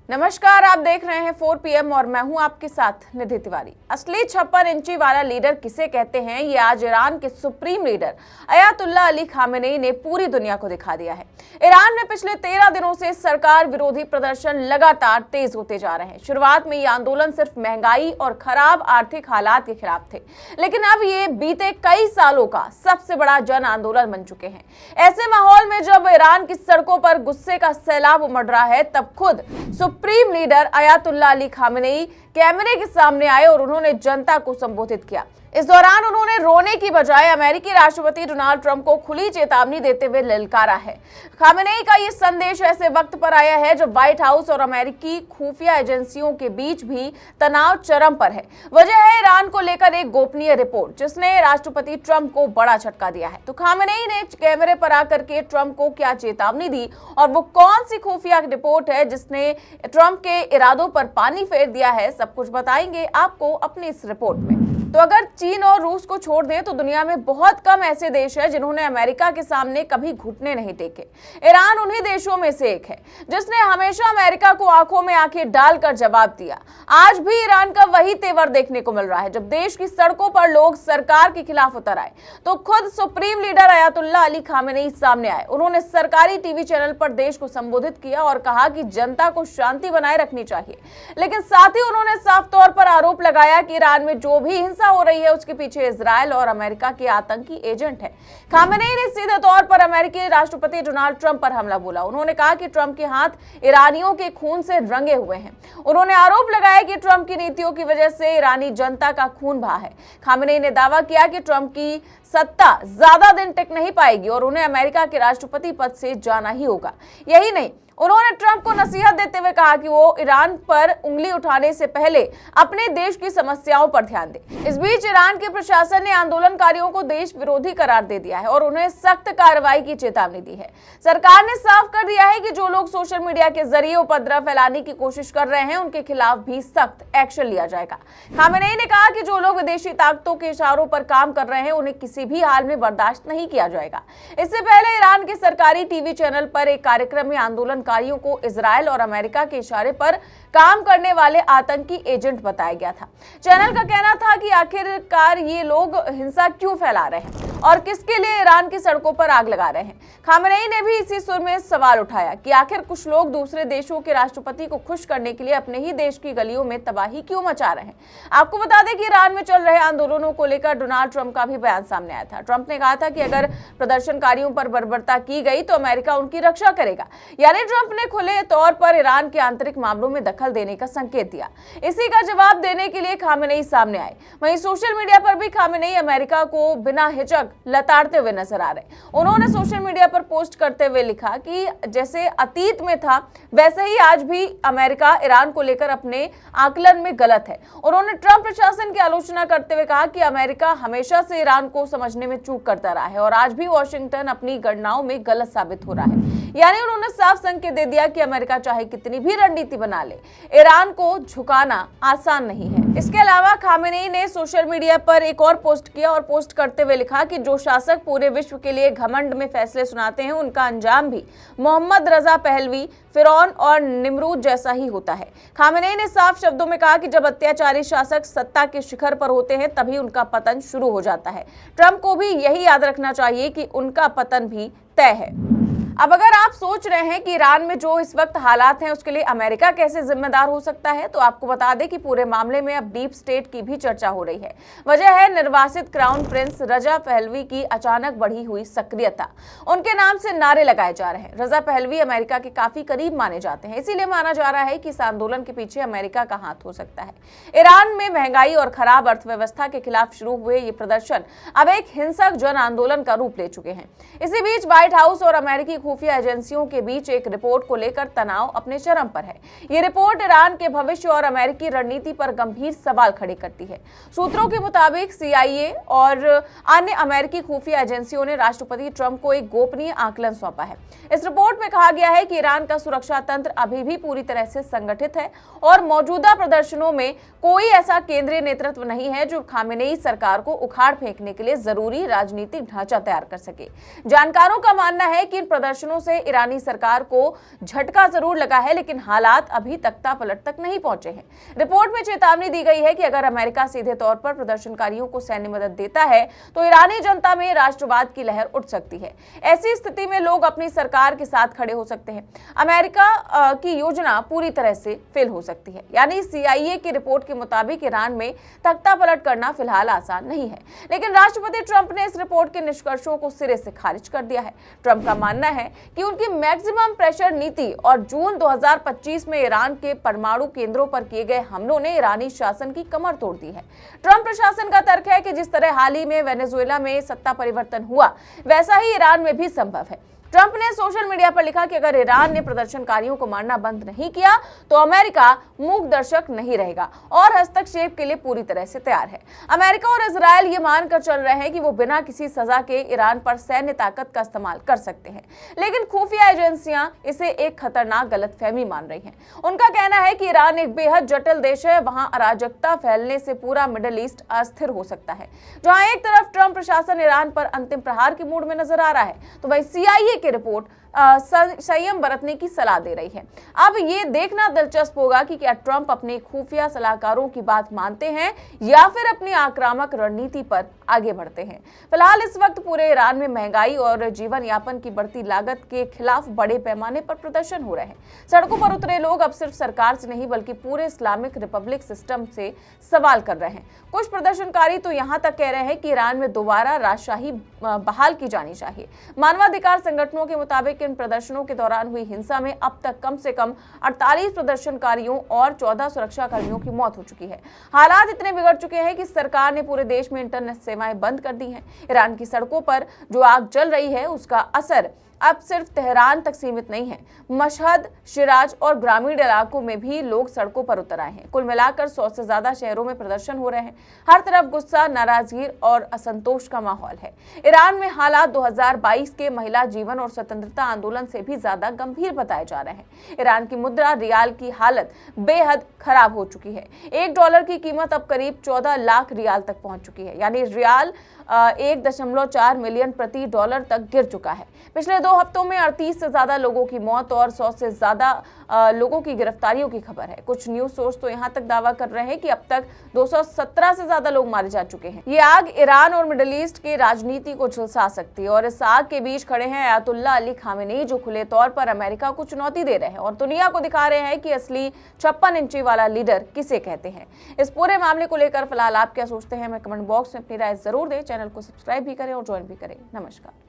नमस्कार, आप देख रहे हैं 4 PM और मैं हूं आपके साथ निधि तिवारी। असली 56 इंची वाला लीडर किसे कहते हैं, ये आज ईरान के supreme leader Ayatollah Ali Khamenei ने पूरी दुनिया को दिखा दिया है। ईरान में पिछले 13 दिनों से सरकार विरोधी प्रदर्शन लगातार तेज होते जा रहे हैं। शुरुआत में ये आंदोलन सिर्फ महंगाई और खराब आर्थिक हालात के खिलाफ थे, लेकिन अब ये बीते कई सालों का सबसे बड़ा जन आंदोलन बन चुके हैं। ऐसे माहौल में जब ईरान की सड़कों पर गुस्से का सैलाब उमड़ रहा है, तब खुद supreme leader Ayatollah Ali Khamenei कैमरे के सामने आए और उन्होंने जनता को संबोधित किया। इस दौरान उन्होंने रोने की बजाय अमेरिकी राष्ट्रपति डोनाल्ड ट्रंप को खुली चेतावनी देते हुए ललकारा है। खामेनेई का ये संदेश ऐसे वक्त पर आया है जब व्हाइट हाउस और अमेरिकी खुफिया एजेंसियों के बीच भी तनाव चरम पर है। वजह है ईरान को लेकर एक गोपनीय रिपोर्ट, जिसने राष्ट्रपति ट्रंप को बड़ा झटका दिया है। तो खामेनेई ने कैमरे पर आकर के ट्रंप को क्या चेतावनी दी और वो कौन सी खुफिया रिपोर्ट है जिसने ट्रंप के इरादों पर पानी फेर दिया है, सब कुछ बताएंगे आपको अपनी इस रिपोर्ट में। तो अगर चीन और रूस को छोड़ दें तो दुनिया में बहुत कम ऐसे देश हैं जिन्होंने अमेरिका के सामने कभी घुटने नहीं टेके। ईरान उन्हीं देशों में से एक है जिसने हमेशा अमेरिका को आंखों में आंखें डालकर जवाब दिया। आज भी ईरान का वही तेवर देखने को मिल रहा है। जब देश की सड़कों पर लोग सरकार के खिलाफ उतर आए तो खुद supreme leader Ayatollah Ali Khamenei सामने आए। उन्होंने सरकारी टीवी चैनल पर देश को संबोधित किया और कहा कि जनता को शांति बनाए रखनी चाहिए, लेकिन साथ ही उन्होंने साफ तौर पर आरोप लगाया कि ईरान में जो भी हिंसा हो रही है उसके पीछे इजराइल और अमेरिका के आतंकी एजेंट है। खामेनेई ने सीधे तौर पर अमेरिकी राष्ट्रपति डोनाल्ड ट्रंप पर हमला बोला। उन्होंने कहा कि ट्रंप के हाथ ईरानियों के खून से रंगे हुए हैं। उन्होंने आरोप लगाया कि ट्रंप की नीतियों की वजह से ईरानी जनता का खून बहा है। खामेनेई ने दावा किया कि ट्रंप की सत्ता ज्यादा दिन टिक नहीं पाएगी और उन्हें अमेरिका के राष्ट्रपति पद से जाना ही होगा। यही नहीं, उन्होंने ट्रंप को नसीहत देते हुए कहा कि वो ईरान पर उंगली उठाने से पहले अपने देश की समस्याओं पर ध्यान दे। इस बीच ईरान के प्रशासन ने आंदोलनकारियों को देश विरोधी करार दे दिया है और उन्हें सख्त कार्रवाई की चेतावनी दी है। सरकार ने साफ कर दिया है कि जो लोग सोशल मीडिया के जरिए उपद्रव फैलाने की कोशिश कर रहे हैं उनके खिलाफ भी सख्त एक्शन लिया जाएगा। खामेनेई ने कहा कि जो लोग विदेशी ताकतों के इशारों पर काम कर रहे हैं उन्हें किसी भी हाल में बर्दाश्त नहीं किया जाएगा। इससे पहले ईरान के सरकारी टीवी चैनल पर एक कार्यक्रम में आंदोलन कारियों को इजराइल और अमेरिका के इशारे पर काम करने वाले आतंकी एजेंट बताया गया था। चैनल का कहना था कि आखिरकार ये लोग हिंसा क्यों फैला रहे हैं और किसके लिए ईरान की सड़कों पर आग लगा रहे हैं। खामेनेई ने भी इसी सुर में सवाल उठाया कि आखिर कुछ लोग दूसरे देशों के राष्ट्रपति को खुश करने के लिए अपने ही देश की गलियों में तबाही क्यों मचा रहे हैं। आपको बता दें कि ईरान में चल रहे आंदोलनों को लेकर डोनाल्ड ट्रंप का भी बयान सामने आया था। ट्रंप ने कहा था कि अगर प्रदर्शनकारियों पर बर्बरता की गई तो अमेरिका उनकी रक्षा करेगा। यानी ट्रंप ने खुले तौर पर ईरान के आंतरिक मामलों में दखल देने का संकेत दिया। इसी का जवाब देने के लिए खामेनेई सामने आए। वहीं सोशल मीडिया पर भी खामेनेई अमेरिका को बिना हिचक लताड़ते हुए नजर आ रहे। उन्होंने सोशल मीडिया पर पोस्ट करते हुए लिखा कि जैसे अतीत में था वैसे ही आज भी अमेरिका ईरान को लेकर अपने आकलन में गलत है। उन्होंने ट्रंप प्रशासन की आलोचना करते हुए कहा कि अमेरिका हमेशा से ईरान को समझने में चूक करता रहा है और आज भी वॉशिंगटन अपनी गणनाओं में गलत साबित हो रहा है। यानी उन्होंने साफ संकेत दे दिया कि अमेरिका चाहे कितनी भी रणनीति बना ले, ईरान को झुकाना आसान नहीं है। इसके अलावा खामेनेई ने सोशल मीडिया पर एक और पोस्ट किया और पोस्ट करते हुए लिखा कि जो शासक पूरे विश्व के लिए घमंड में फैसले सुनाते हैं उनका अंजाम भी मोहम्मद रजा पहलवी, फिरौन और निमरूद जैसा ही होता है। खामेनेई ने साफ शब्दों में कहा कि जब अत्याचारी शासक सत्ता के शिखर पर होते हैं तभी उनका पतन शुरू हो जाता है। ट्रंप को भी यही याद रखना चाहिए कि उनका पतन भी तय है। अब अगर आप सोच रहे हैं कि ईरान में जो इस वक्त हालात हैं उसके लिए अमेरिका कैसे जिम्मेदार हो सकता है, तो आपको बता दें कि पूरे मामले में अब डीप स्टेट की भी चर्चा हो रही है। वजह है निर्वासित क्राउन प्रिंस रजा पहलवी की अचानक बढ़ी हुई सक्रियता। उनके नाम से नारे लगाए जा रहे हैं। रजा पहलवी अमेरिका के काफी करीब माने जाते हैं, इसीलिए माना जा रहा है कि इस आंदोलन के पीछे अमेरिका का हाथ हो सकता है। ईरान में महंगाई और खराब अर्थव्यवस्था के खिलाफ शुरू हुए ये प्रदर्शन अब एक हिंसक जन आंदोलन का रूप ले चुके हैं। इसी बीच व्हाइट हाउस और अमेरिकी खुफिया एजेंसियों के बीच एक रिपोर्ट को लेकर तनाव अपने चरम पर है। ये रिपोर्ट ईरान के भविष्य और अमेरिकी रणनीति पर गंभीर सवाल खड़े करती है। सूत्रों के मुताबिक CIA और अन्य अमेरिकी खुफिया एजेंसियों ने राष्ट्रपति ट्रंप को एक गोपनीय आकलन सौंपा है। इस रिपोर्ट में कहा गया है कि ईरान का सुरक्षा तंत्र अभी भी पूरी तरह से संगठित है और मौजूदा प्रदर्शनों में कोई ऐसा केंद्रीय नेतृत्व नहीं है जो खामेनेई सरकार को उखाड़ फेंकने के लिए जरूरी राजनीतिक ढांचा तैयार कर सके। जानकारों का मानना है कि इन प्रदर्शन प्रदर्शनों से ईरानी सरकार को झटका जरूर लगा है, लेकिन हालात अभी तख्ता पलट तक नहीं पहुंचे हैं। रिपोर्ट में चेतावनी दी गई है कि अगर अमेरिका सीधे तौर पर प्रदर्शनकारियों को सैन्य मदद देता है तो ईरानी जनता में राष्ट्रवाद की लहर उठ सकती है। ऐसी स्थिति में लोग अपनी सरकार के साथ खड़े हो सकते हैं। अमेरिका की योजना पूरी तरह से फेल हो सकती है। यानी CIA की रिपोर्ट के मुताबिक ईरान में तख्ता पलट करना फिलहाल आसान नहीं है, लेकिन राष्ट्रपति ट्रंप ने इस रिपोर्ट के निष्कर्षों को सिरे से खारिज कर दिया है। ट्रंप का मानना है कि उनकी मैक्सिमम प्रेशर नीति और जून 2025 में ईरान के परमाणु केंद्रों पर किए गए हमलों ने ईरानी शासन की कमर तोड़ दी है। ट्रंप प्रशासन का तर्क है कि जिस तरह हाल ही में वेनेजुएला में सत्ता परिवर्तन हुआ, वैसा ही ईरान में भी संभव है। ट्रंप ने सोशल मीडिया पर लिखा कि अगर ईरान ने प्रदर्शनकारियों को मारना बंद नहीं किया तो अमेरिका मूक दर्शक नहीं रहेगा और हस्तक्षेप के लिए पूरी तरह से तैयार है। अमेरिका और इजरायल ये मानकर चल रहे हैं कि वो बिना किसी सजा के ईरान पर सैन्य ताकत का इस्तेमाल कर सकते हैं, लेकिन खुफिया एजेंसियां इसे एक खतरनाक गलतफहमी मान रही हैं। उनका कहना है कि ईरान एक बेहद जटिल देश है, वहां अराजकता फैलने से पूरा मिडिल ईस्ट अस्थिर हो सकता है। जहां एक तरफ ट्रंप प्रशासन ईरान पर अंतिम प्रहार के मूड में नजर आ रहा है, तो वही CIA की रिपोर्ट संयम बरतने की सलाह दे रही है। अब ये देखना दिलचस्प होगा कि क्या ट्रंप अपने खुफिया सलाहकारों की बात मानते हैं या फिर अपनी आक्रामक रणनीति पर आगे बढ़ते हैं। फिलहाल इस वक्त पूरे ईरान में महंगाई और जीवन यापन की बढ़ती लागत के खिलाफ बड़े पैमाने पर प्रदर्शन हो रहे हैं। सड़कों पर उतरे लोग अब सिर्फ सरकार से नहीं बल्कि पूरे इस्लामिक रिपब्लिक सिस्टम से सवाल कर रहे हैं। कुछ प्रदर्शनकारी तो यहाँ तक कह रहे हैं कि ईरान में दोबारा राजशाही बहाल की जानी चाहिए। मानवाधिकार संगठनों के मुताबिक इन प्रदर्शनों के दौरान हुई हिंसा में अब तक कम से कम 48 प्रदर्शनकारियों और 14 सुरक्षा कर्मियों की मौत हो चुकी है। हालात इतने बिगड़ चुके हैं कि सरकार ने पूरे देश में इंटरनेट सेवाएं बंद कर दी हैं। ईरान की सड़कों पर जो आग जल रही है उसका असर अब सिर्फ तेहरान तक सीमित नहीं है। मशहद, शिराज और ग्रामीण इलाकों में भी लोग सड़कों पर उतर आए हैं। कुल मिलाकर 100 से ज्यादा शहरों में प्रदर्शन हो रहे हैं। हर तरफ गुस्सा, नाराजगी और असंतोष का माहौल है। ईरान में हालात 2022 के महिला जीवन और स्वतंत्रता आंदोलन से भी ज्यादा गंभीर बताए जा रहे हैं। ईरान की मुद्रा रियाल की हालत बेहद खराब हो चुकी है। $1 की कीमत अब करीब 14 लाख रियाल तक पहुंच चुकी है। यानी रियाल 1.4 मिलियन प्रति डॉलर तक गिर चुका है। पिछले 2 हफ्तों में 38 से ज्यादा लोगों की मौत और 100 से ज्यादा लोगों की गिरफ्तारियों की खबर है। कुछ न्यूज सोर्स तो यहाँ तक दावा कर रहे हैं कि अब तक 217 से ज्यादा लोग मारे जा चुके हैं। ये आग ईरान और मिडिल ईस्ट की राजनीति को झुलसा सकती है और इस आग के बीच खड़े हैं अयातुल्ला अली खामेनेई, जो खुले तौर पर अमेरिका को चुनौती दे रहे हैं और दुनिया को दिखा रहे हैं कि असली 56 इंची वाला लीडर किसे कहते हैं। इस पूरे मामले को लेकर फिलहाल आप क्या सोचते हैं, मैं कमेंट बॉक्स में अपनी राय जरूर दें। चैनल को सब्सक्राइब भी करें और ज्वाइन भी करें। नमस्कार।